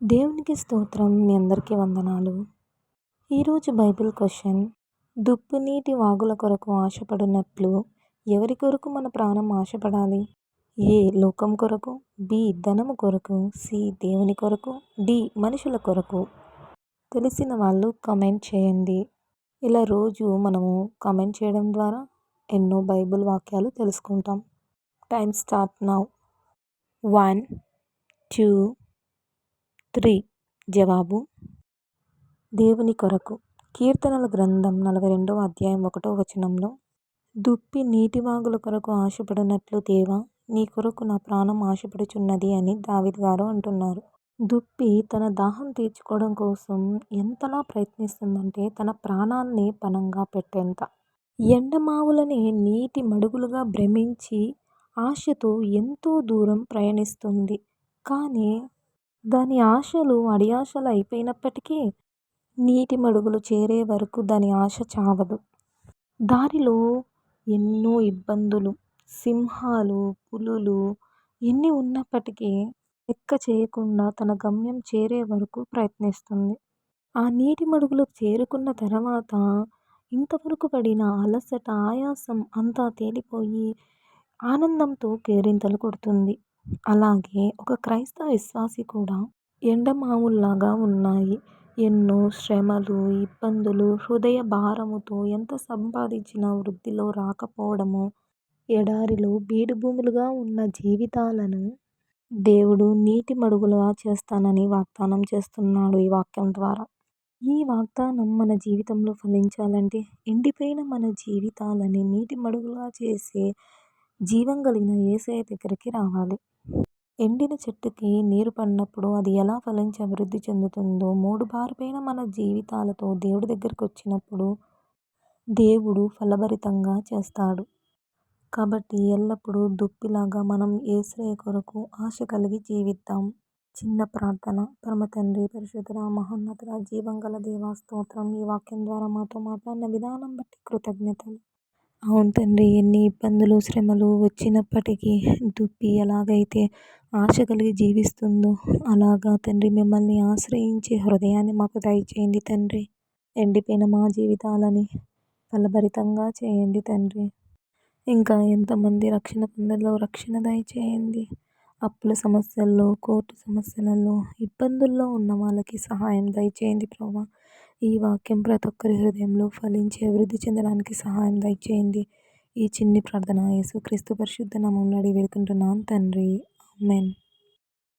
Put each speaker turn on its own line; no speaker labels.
దేవునికి స్తోత్రం. మీ అందరికీ వందనాలు. ఈరోజు బైబిల్ క్వశ్చన్: దుప్పు నీటి వాగుల కొరకు ఆశపడినట్లు ఎవరి కొరకు మన ప్రాణం ఆశపడాలి? ఏ లోకం కొరకు, బి ధనము కొరకు, సి దేవుని కొరకు, డి మనుషుల కొరకు? తెలిసిన వాళ్ళు కామెంట్ చేయండి. ఇలా రోజు మనము కామెంట్ చేయడం ద్వారా ఎన్నో బైబిల్ వాక్యాలు తెలుసుకుంటాం. Time start now. 1 2 3. జవాబు దేవుని కొరకు. కీర్తనల గ్రంథం 42వ అధ్యాయం 1వ వచనంలో, దుప్పి నీటి వాగుల కొరకు ఆశపడినట్లు దేవా నీ కొరకు నా ప్రాణం ఆశపడుచున్నది అని దావీదు గారు అంటున్నారు. దుప్పి తన దాహం తీర్చుకోవడం కోసం ఎంతలా ప్రయత్నిస్తుందంటే తన ప్రాణాన్ని పణంగా పెట్టేంత. ఎండమావులనే నీటి మడుగులుగా భ్రమించి ఆశతో ఎంతో దూరం ప్రయాణిస్తుంది. కానీ దాని ఆశలు అడియాశలు అయిపోయినప్పటికీ నీటి మడుగులు చేరే వరకు దాని ఆశ చావదు. దారిలో ఎన్నో ఇబ్బందులు, సింహాలు, పులులు ఎన్ని ఉన్నప్పటికీ లెక్క చేయకుండా తన గమ్యం చేరే వరకు ప్రయత్నిస్తుంది. ఆ నీటి మడుగులు చేరుకున్న తర్వాత ఇంతవరకు పడిన అలసట, ఆయాసం అంతా తేలిపోయి ఆనందంతో కేరింతలు కొడుతుంది. అలాగే ఒక క్రైస్తవ విశ్వాసి కూడా ఎండమావుల్లాగా ఉన్నాయి. ఎన్నో శ్రమలు, ఇబ్బందులు, హృదయ భారముతో ఎంత సంపాదించినా వృద్ధిలో రాకపోవడము, ఎడారిలో బీడు భూములుగా ఉన్న జీవితాలను దేవుడు నీటి మడుగులుగా చేస్తానని వాగ్దానం చేస్తున్నాడు ఈ వాక్యం ద్వారా. ఈ వాగ్దానం మన జీవితంలో ఫలించాలంటే ఎండిపోయిన మన జీవితాలని నీటి మడుగులుగా చేసే జీవం కలిగిన యేసయ్య దగ్గరికి రావాలి. ఎండిన చెట్టుకి నీరు పడినప్పుడు అది ఎలా ఫలించి అభివృద్ధి చెందుతుందో, మూడుబారిపోయిన మన జీవితాలతో దేవుడి దగ్గరికి వచ్చినప్పుడు దేవుడు ఫలభరితంగా చేస్తాడు. కాబట్టి ఎల్లప్పుడూ దుప్పిలాగా మనం యేసయ్య కొరకు ఆశ కలిగి జీవిద్దాం. చిన్న ప్రార్థన. పరమ తండ్రి, పరిశుద్ధుడా, మహోన్నతుడా, జీవం గల దేవా స్తోత్రం. ఈ వాక్యం ద్వారా మాతో మాట్లాడిన విధానం బట్టి కృతజ్ఞతలు. అవును తండ్రి, ఎన్ని ఇబ్బందులు, శ్రమలు వచ్చినప్పటికీ దుప్పి ఎలాగైతే ఆశ కలిగి జీవిస్తుందో అలాగా తండ్రి మిమ్మల్ని ఆశ్రయించే హృదయాన్ని మాకు దయచేయండి తండ్రి. ఎండిపోయిన మా జీవితాలని ఫలభరితంగా చేయండి తండ్రి. ఇంకా ఎంతమంది రక్షణ పొందలో రక్షణ దయచేయండి. అప్పుల సమస్యల్లో, కోర్టు సమస్యలలో, ఇబ్బందుల్లో ఉన్న వాళ్ళకి సహాయం దయచేయండి ప్రభా. ఈ వాక్యం ప్రతి ఒక్కరి హృదయంలో ఫలించి అభివృద్ధి చెందడానికి సహాయం దయచేయండి. ఈ చిన్ని ప్రార్థన యేసుక్రీస్తు పరిశుద్ధ నామములో అడిగి వేడుకుంటున్నాను తండ్రి. ఆమేన్.